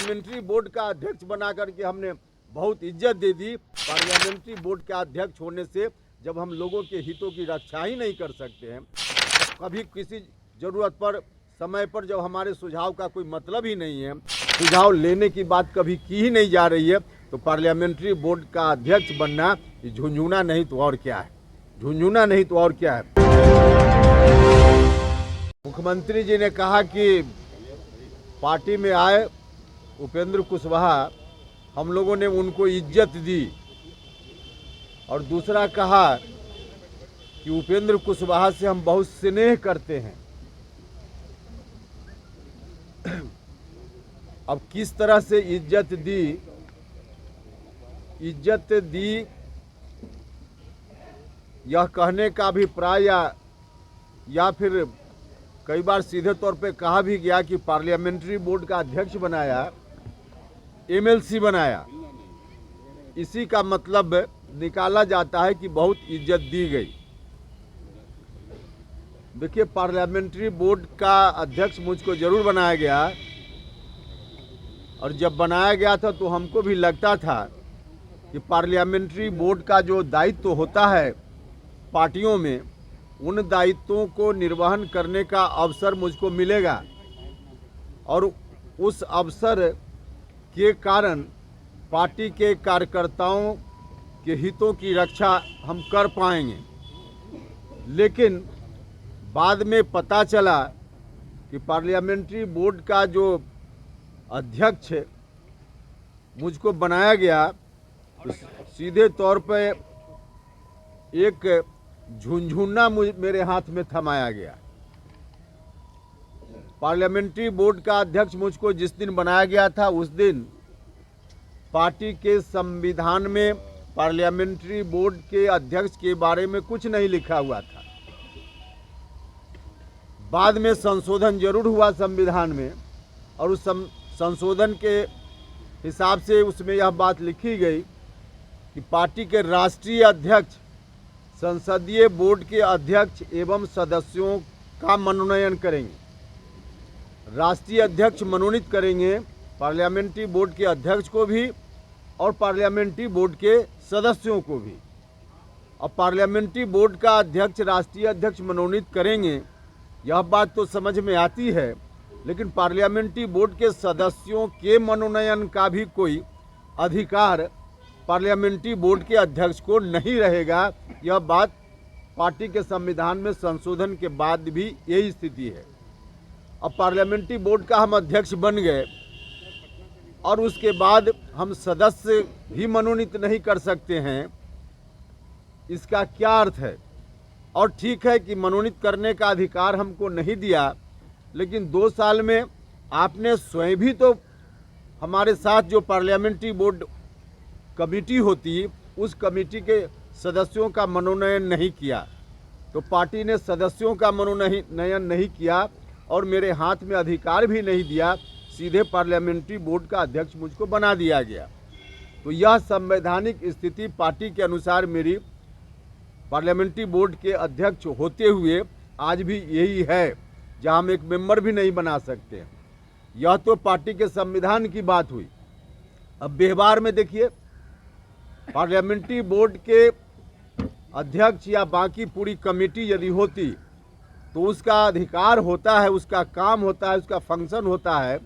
Parliamentary board का अध्यक्ष बना करके हमने बहुत इज्जत दे दी। पार्लियामेंट्री बोर्ड का अध्यक्ष होने से जब हम लोगों के हितों की रक्षा ही नहीं कर सकते हैं, कभी किसी ज़रूरत पर समय पर जब हमारे सुझाव का कोई मतलब ही नहीं है, सुझाव लेने की बात कभी की ही नहीं जा रही है, तो पार्लियामेंट्री बोर्ड का अध्यक्ष बनना झुंझुना नहीं तो और क्या है, झुंझुना नहीं तो और क्या है। मुख्यमंत्री जी ने कहा कि पार्टी में आए उपेंद्र कुशवाहा, हम लोगों ने उनको इज्जत दी, और दूसरा कहा कि उपेंद्र कुशवाहा से हम बहुत स्नेह करते हैं। अब किस तरह से इज्जत दी यह कहने का अभिप्राय या फिर कई बार सीधे तौर पे कहा भी गया कि पार्लियामेंट्री बोर्ड का अध्यक्ष बनाया, एमएलसी बनाया, इसी का मतलब निकाला जाता है कि बहुत इज्जत दी गई। देखिए, पार्लियामेंट्री बोर्ड का अध्यक्ष मुझको जरूर बनाया गया, और जब बनाया गया था तो हमको भी लगता था कि पार्लियामेंट्री बोर्ड का जो दायित्व होता है पार्टियों में, उन दायित्वों को निर्वहन करने का अवसर मुझको मिलेगा, और उस अवसर के कारण पार्टी के कार्यकर्ताओं के हितों की रक्षा हम कर पाएंगे। लेकिन बाद में पता चला कि पार्लियामेंट्री बोर्ड का जो अध्यक्ष मुझको बनाया गया, तो सीधे तौर पे एक झुंझुना मेरे हाथ में थमाया गया। पार्लियामेंट्री बोर्ड का अध्यक्ष मुझको जिस दिन बनाया गया था, उस दिन पार्टी के संविधान में पार्लियामेंट्री बोर्ड के अध्यक्ष के बारे में कुछ नहीं लिखा हुआ था। बाद में संशोधन जरूर हुआ संविधान में, और उस संशोधन के हिसाब से उसमें यह बात लिखी गई कि पार्टी के राष्ट्रीय अध्यक्ष संसदीय बोर्ड के अध्यक्ष एवं सदस्यों का मनोनयन करेंगे। राष्ट्रीय अध्यक्ष मनोनीत करेंगे पार्लियामेंट्री बोर्ड के अध्यक्ष को भी और पार्लियामेंट्री बोर्ड के सदस्यों को भी। अब पार्लियामेंट्री बोर्ड का अध्यक्ष राष्ट्रीय अध्यक्ष मनोनीत करेंगे, यह बात तो समझ में आती है, लेकिन पार्लियामेंट्री बोर्ड के सदस्यों के मनोनयन का भी कोई अधिकार पार्लियामेंट्री बोर्ड के अध्यक्ष को नहीं रहेगा। यह बात पार्टी के संविधान में संशोधन के बाद भी यही स्थिति है। अब पार्लियामेंट्री बोर्ड का हम अध्यक्ष बन गए, और उसके बाद हम सदस्य भी मनोनीत नहीं कर सकते हैं, इसका क्या अर्थ है? और ठीक है कि मनोनीत करने का अधिकार हमको नहीं दिया, लेकिन 2 साल में आपने स्वयं भी तो हमारे साथ जो पार्लियामेंट्री बोर्ड कमेटी होती, उस कमेटी के सदस्यों का मनोनयन नहीं किया। तो पार्टी ने सदस्यों का मनोनयन नहीं किया और मेरे हाथ में अधिकार भी नहीं दिया, सीधे पार्लियामेंट्री बोर्ड का अध्यक्ष मुझको बना दिया गया। तो यह संवैधानिक स्थिति पार्टी के अनुसार मेरी पार्लियामेंट्री बोर्ड के अध्यक्ष होते हुए आज भी यही है, जहां हम एक मेंबर भी नहीं बना सकते। यह तो पार्टी के संविधान की बात हुई। अब व्यवहार में देखिए, पार्लियामेंट्री बोर्ड के अध्यक्ष या बाकी पूरी कमेटी यदि होती, तो उसका अधिकार होता है, उसका काम होता है, उसका फंक्शन होता है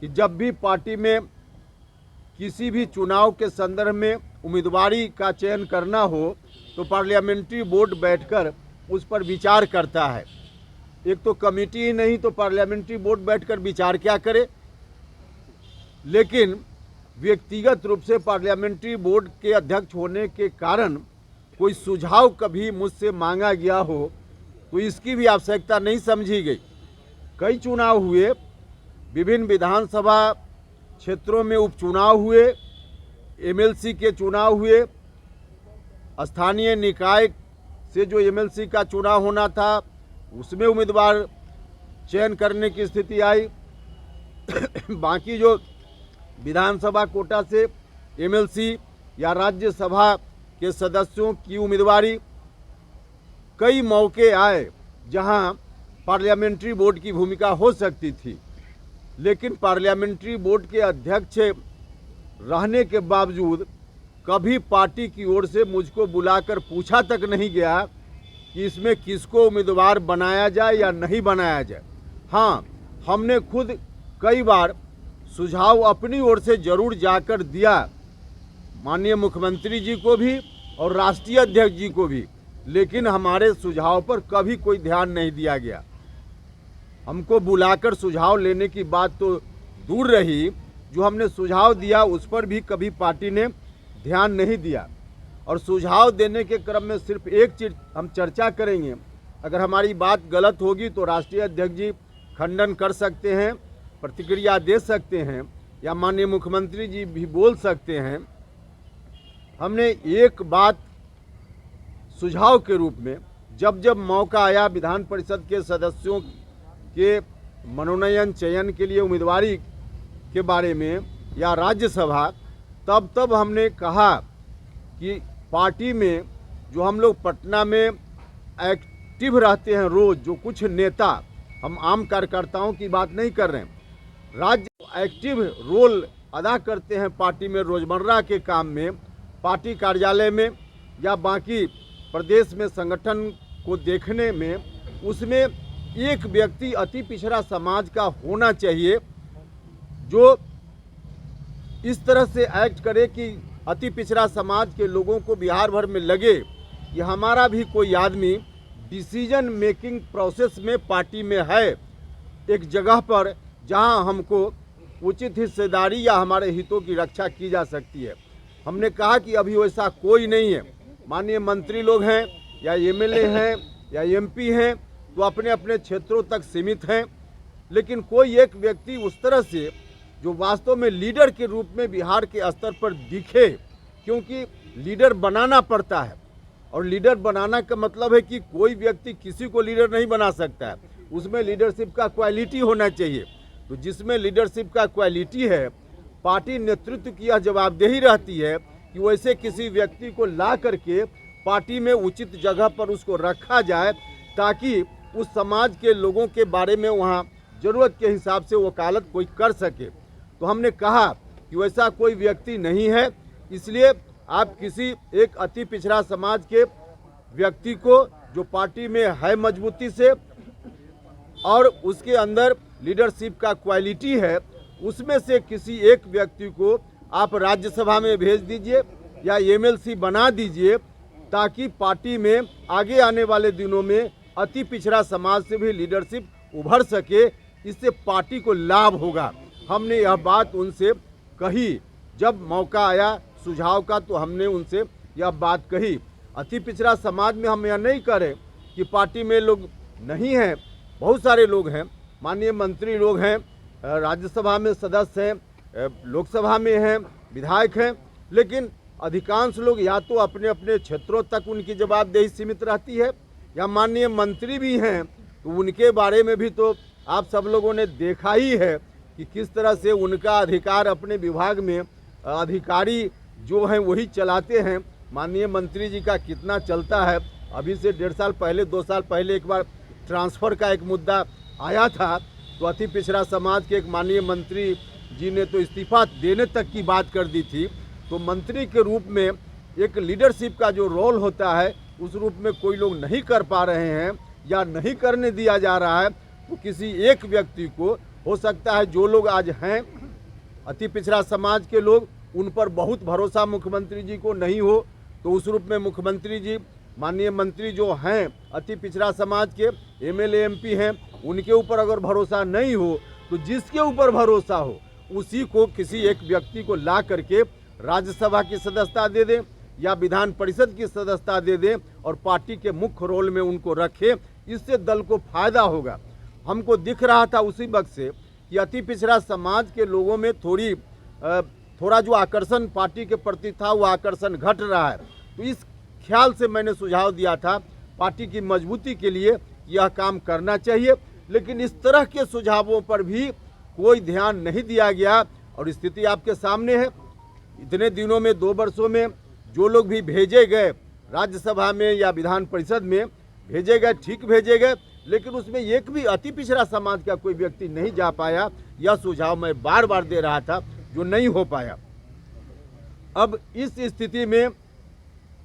कि जब भी पार्टी में किसी भी चुनाव के संदर्भ में उम्मीदवारी का चयन करना हो, तो पार्लियामेंट्री बोर्ड बैठकर उस पर विचार करता है। एक तो कमेटी ही नहीं, तो पार्लियामेंट्री बोर्ड बैठकर विचार क्या करे। लेकिन व्यक्तिगत रूप से पार्लियामेंट्री बोर्ड के अध्यक्ष होने के कारण कोई सुझाव कभी मुझसे मांगा गया हो, तो इसकी भी आवश्यकता नहीं समझी गई। कई चुनाव हुए, विभिन्न विधानसभा क्षेत्रों में उपचुनाव हुए, एमएलसी के चुनाव हुए, स्थानीय निकाय से जो एमएलसी का चुनाव होना था उसमें उम्मीदवार चयन करने की स्थिति आई। बाकी जो विधानसभा कोटा से एमएलसी या राज्यसभा के सदस्यों की उम्मीदवारी, कई मौके आए जहां पार्लियामेंट्री बोर्ड की भूमिका हो सकती थी। लेकिन पार्लियामेंट्री बोर्ड के अध्यक्ष रहने के बावजूद कभी पार्टी की ओर से मुझको बुलाकर पूछा तक नहीं गया कि इसमें किसको उम्मीदवार बनाया जाए या नहीं बनाया जाए। हाँ, हमने खुद कई बार सुझाव अपनी ओर से जरूर जाकर दिया, माननीय मुख्यमंत्री जी को भी और राष्ट्रीय अध्यक्ष जी को भी, लेकिन हमारे सुझाव पर कभी कोई ध्यान नहीं दिया गया। हमको बुलाकर सुझाव लेने की बात तो दूर रही, जो हमने सुझाव दिया उस पर भी कभी पार्टी ने ध्यान नहीं दिया। और सुझाव देने के क्रम में सिर्फ एक चीज़ हम चर्चा करेंगे, अगर हमारी बात गलत होगी तो राष्ट्रीय अध्यक्ष जी खंडन कर सकते हैं, प्रतिक्रिया दे सकते हैं, या माननीय मुख्यमंत्री जी भी बोल सकते हैं। हमने एक बात सुझाव के रूप में जब जब मौका आया विधान परिषद के सदस्यों के मनोनयन चयन के लिए उम्मीदवारी के बारे में या राज्यसभा, तब हमने कहा कि पार्टी में जो हम लोग पटना में एक्टिव रहते हैं रोज़, जो कुछ नेता, हम आम कार्यकर्ताओं की बात नहीं कर रहे हैं, राज्य एक्टिव रोल अदा करते हैं पार्टी में रोज़मर्रा के काम में, पार्टी कार्यालय में या बाकी प्रदेश में संगठन को देखने में, उसमें एक व्यक्ति अति पिछड़ा समाज का होना चाहिए जो इस तरह से एक्ट करे कि अति पिछड़ा समाज के लोगों को बिहार भर में लगे कि हमारा भी कोई आदमी डिसीजन मेकिंग प्रोसेस में पार्टी में है, एक जगह पर जहां हमको उचित हिस्सेदारी या हमारे हितों की रक्षा की जा सकती है। हमने कहा कि अभी वैसा कोई नहीं है। माननीय मंत्री लोग हैं या एमएलए हैं या एमपी हैं तो अपने अपने क्षेत्रों तक सीमित हैं, लेकिन कोई एक व्यक्ति उस तरह से जो वास्तव में लीडर के रूप में बिहार के स्तर पर दिखे, क्योंकि लीडर बनाना पड़ता है और लीडर बनाना का मतलब है कि कोई व्यक्ति किसी को लीडर नहीं बना सकता है, उसमें लीडरशिप का क्वालिटी होना चाहिए। तो जिसमें लीडरशिप का क्वालिटी है, पार्टी नेतृत्व की यह जवाबदेही रहती है कि वैसे किसी व्यक्ति को ला करके पार्टी में उचित जगह पर उसको रखा जाए ताकि उस समाज के लोगों के बारे में वहाँ ज़रूरत के हिसाब से वकालत कोई कर सके। तो हमने कहा कि वैसा कोई व्यक्ति नहीं है, इसलिए आप किसी एक अति पिछड़ा समाज के व्यक्ति को जो पार्टी में है मजबूती से और उसके अंदर लीडरशिप का क्वालिटी है, उसमें से किसी एक व्यक्ति को आप राज्यसभा में भेज दीजिए या एमएलसी बना दीजिए ताकि पार्टी में आगे आने वाले दिनों में अति पिछड़ा समाज से भी लीडरशिप उभर सके, इससे पार्टी को लाभ होगा। हमने यह बात उनसे कही, जब मौका आया सुझाव का तो हमने उनसे यह बात कही। अति पिछड़ा समाज में हम यह नहीं करें कि पार्टी में लोग नहीं हैं, बहुत सारे लोग हैं, माननीय मंत्री लोग हैं, राज्यसभा में सदस्य हैं, लोकसभा में हैं, विधायक हैं, लेकिन अधिकांश लोग या तो अपने अपने क्षेत्रों तक उनकी जवाबदेही सीमित रहती है या माननीय मंत्री भी हैं तो उनके बारे में भी तो आप सब लोगों ने देखा ही है कि किस तरह से उनका अधिकार अपने विभाग में अधिकारी जो हैं वही चलाते हैं। माननीय मंत्री जी का कितना चलता है, अभी से 1.5 साल पहले 2 साल पहले एक बार ट्रांसफ़र का एक मुद्दा आया था तो अति पिछड़ा समाज के एक माननीय मंत्री जी ने तो इस्तीफा देने तक की बात कर दी थी। तो मंत्री के रूप में एक लीडरशिप का जो रोल होता है उस रूप में कोई लोग नहीं कर पा रहे हैं या नहीं करने दिया जा रहा है, तो किसी एक व्यक्ति को हो सकता है, जो लोग आज हैं अति पिछड़ा समाज के लोग, उन पर बहुत भरोसा मुख्यमंत्री जी को नहीं हो, तो उस रूप में मुख्यमंत्री जी माननीय मंत्री जो हैं अति पिछड़ा समाज के एमएलए एमपी हैं, उनके ऊपर अगर भरोसा नहीं हो तो जिसके ऊपर भरोसा हो उसी को किसी एक व्यक्ति को ला करके राज्यसभा की सदस्यता दे दें या विधान परिषद की सदस्यता दे दें और पार्टी के मुख्य रोल में उनको रखें, इससे दल को फायदा होगा। हमको दिख रहा था उसी वक्त से कि अति पिछड़ा समाज के लोगों में थोड़ा जो आकर्षण पार्टी के प्रति था वो आकर्षण घट रहा है। तो इस ख्याल से मैंने सुझाव दिया था पार्टी की मजबूती के लिए यह काम करना चाहिए, लेकिन इस तरह के सुझावों पर भी कोई ध्यान नहीं दिया गया और स्थिति आपके सामने है। इतने दिनों में 2 वर्षों में जो लोग भी भेजे गए राज्यसभा में या विधान परिषद में भेजे गए, ठीक भेजे गए, लेकिन उसमें एक भी अति पिछड़ा समाज का कोई व्यक्ति नहीं जा पाया। यह सुझाव मैं बार बार दे रहा था, जो नहीं हो पाया। अब इस स्थिति में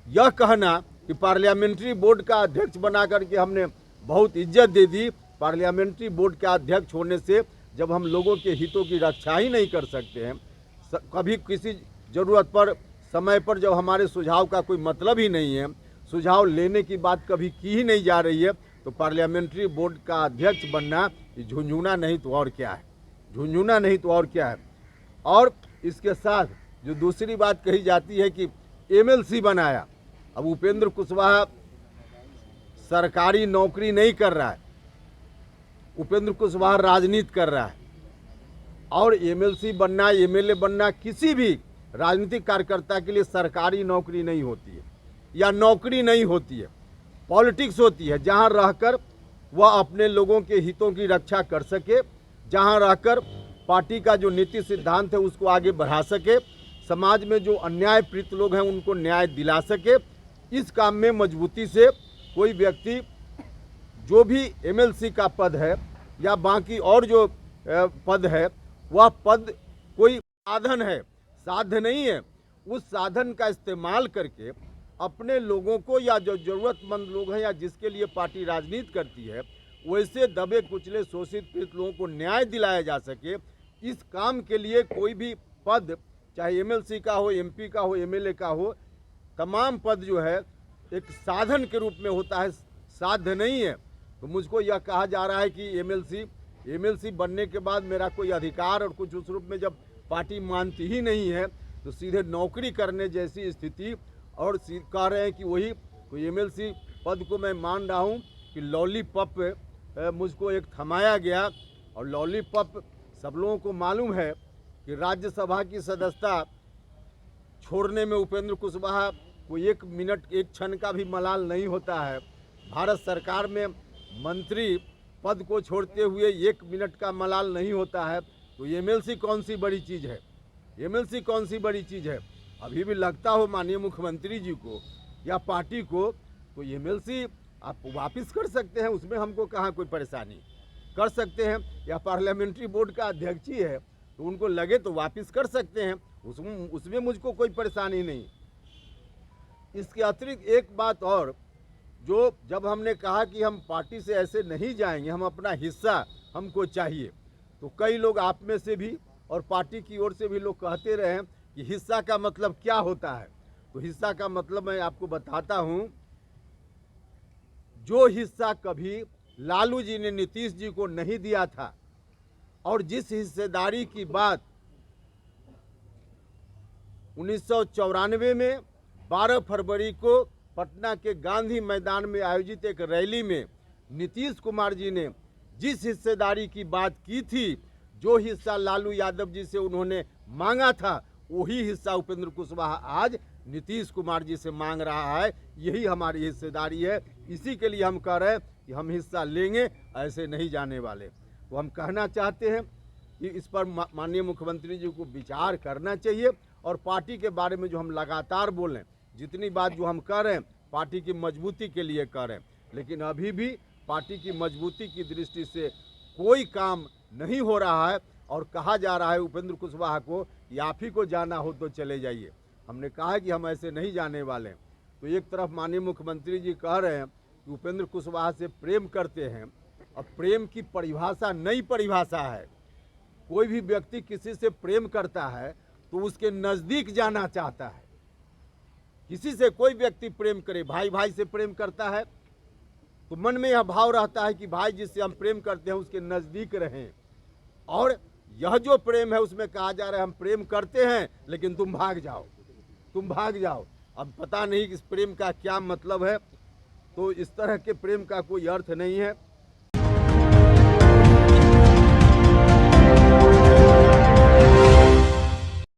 यह कहना कि पार्लियामेंट्री बोर्ड का अध्यक्ष बना करके हमने बहुत इज्जत दे दी, पार्लियामेंट्री बोर्ड का अध्यक्ष होने से जब हम लोगों के हितों की रक्षा ही नहीं कर सकते हैं, कभी किसी ज़रूरत पर समय पर जब हमारे सुझाव का कोई मतलब ही नहीं है, सुझाव लेने की बात कभी की ही नहीं जा रही है, तो पार्लियामेंट्री बोर्ड का अध्यक्ष बनना झुंझुना नहीं तो और क्या है, झुंझुना नहीं तो और क्या है। और इसके साथ जो दूसरी बात कही जाती है कि एमएलसी बनाया। अब उपेंद्र कुशवाहा सरकारी नौकरी नहीं कर रहा है, उपेंद्र कुशवाहा राजनीति कर रहा है। और एमएलसी बनना, एमएलए बनना किसी भी राजनीतिक कार्यकर्ता के लिए सरकारी नौकरी नहीं होती है या नौकरी नहीं होती है, पॉलिटिक्स होती है, जहां रहकर वह अपने लोगों के हितों की रक्षा कर सके, जहां रहकर पार्टी का जो नीति सिद्धांत है उसको आगे बढ़ा सके, समाज में जो अन्यायपीड़ित लोग हैं उनको न्याय दिला सके। इस काम में मजबूती से कोई व्यक्ति जो भी एमएलसी का पद है या बाकी और जो पद है, वह पद कोई साधन है, साध्य नहीं है। उस साधन का इस्तेमाल करके अपने लोगों को या जो ज़रूरतमंद लोग हैं या जिसके लिए पार्टी राजनीति करती है, वैसे दबे कुचले शोषित पीड़ित लोगों को न्याय दिलाया जा सके। इस काम के लिए कोई भी पद, चाहे एमएलसी का हो, एमपी का हो, एमएलए का हो, तमाम पद जो है एक साधन के रूप में होता है, साध्य नहीं है। तो मुझको यह कहा जा रहा है कि एमएलसी बनने के बाद मेरा कोई अधिकार और कुछ उस रूप में जब पार्टी मानती ही नहीं है, तो सीधे नौकरी करने जैसी स्थिति। और कह रहे हैं कि वही कोई एमएलसी पद को मैं मान रहा हूँ कि लॉलीपॉप मुझको एक थमाया गया। और लॉलीपॉप सब लोगों को मालूम है कि राज्यसभा की सदस्यता छोड़ने में उपेंद्र कुशवाहा को एक मिनट, एक क्षण का भी मलाल नहीं होता है। भारत सरकार में मंत्री पद को छोड़ते हुए एक मिनट का मलाल नहीं होता है। तो एमएलसी कौन सी बड़ी चीज़ है, एमएलसी कौन सी बड़ी चीज़ है। अभी भी लगता हो माननीय मुख्यमंत्री जी को या पार्टी को, तो एमएलसी आप वापस कर सकते हैं, उसमें हमको कहाँ कोई परेशानी, कर सकते हैं। या पार्लियामेंट्री बोर्ड का अध्यक्ष ही है तो उनको लगे तो वापस कर सकते हैं, उसमें मुझको कोई परेशानी नहीं। इसके अतिरिक्त एक बात और, जो जब हमने कहा कि हम पार्टी से ऐसे नहीं जाएंगे, हम अपना हिस्सा हमको चाहिए, तो कई लोग आप में से भी और पार्टी की ओर से भी लोग कहते रहे हैं कि हिस्सा का मतलब क्या होता है। तो हिस्सा का मतलब मैं आपको बताता हूं। जो हिस्सा कभी लालू जी ने नीतीश जी को नहीं दिया था और जिस हिस्सेदारी की बात 1994 में 12 फरवरी को पटना के गांधी मैदान में आयोजित एक रैली में नीतीश कुमार जी ने जिस हिस्सेदारी की बात की थी, जो हिस्सा लालू यादव जी से उन्होंने मांगा था, वही हिस्सा उपेंद्र कुशवाहा आज नीतीश कुमार जी से मांग रहा है। यही हमारी हिस्सेदारी है। इसी के लिए हम कह रहे हैं कि हम हिस्सा लेंगे, ऐसे नहीं जाने वाले। तो हम कहना चाहते हैं कि इस पर माननीय मुख्यमंत्री जी को विचार करना चाहिए। और पार्टी के बारे में जो हम लगातार बोलें, जितनी बात जो हम कर रहे हैं पार्टी की मजबूती के लिए कर रहे हैं, लेकिन अभी भी पार्टी की मजबूती की दृष्टि से कोई काम नहीं हो रहा है। और कहा जा रहा है उपेंद्र कुशवाहा को कि आप ही को जाना हो तो चले जाइए। हमने कहा है कि हम ऐसे नहीं जाने वाले। तो एक तरफ माननीय मुख्यमंत्री जी कह रहे हैं कि उपेंद्र कुशवाहा से प्रेम करते हैं, और प्रेम की परिभाषा नई परिभाषा है। कोई भी व्यक्ति किसी से प्रेम करता है तो उसके नज़दीक जाना चाहता है। किसी से कोई व्यक्ति प्रेम करे, भाई भाई से प्रेम करता है तो मन में यह भाव रहता है कि भाई जिससे हम प्रेम करते हैं उसके नज़दीक रहें। और यह जो प्रेम है उसमें कहा जा रहा है हम प्रेम करते हैं लेकिन तुम भाग जाओ, तुम भाग जाओ। अब पता नहीं कि इस प्रेम का क्या मतलब है। तो इस तरह के प्रेम का कोई अर्थ नहीं है।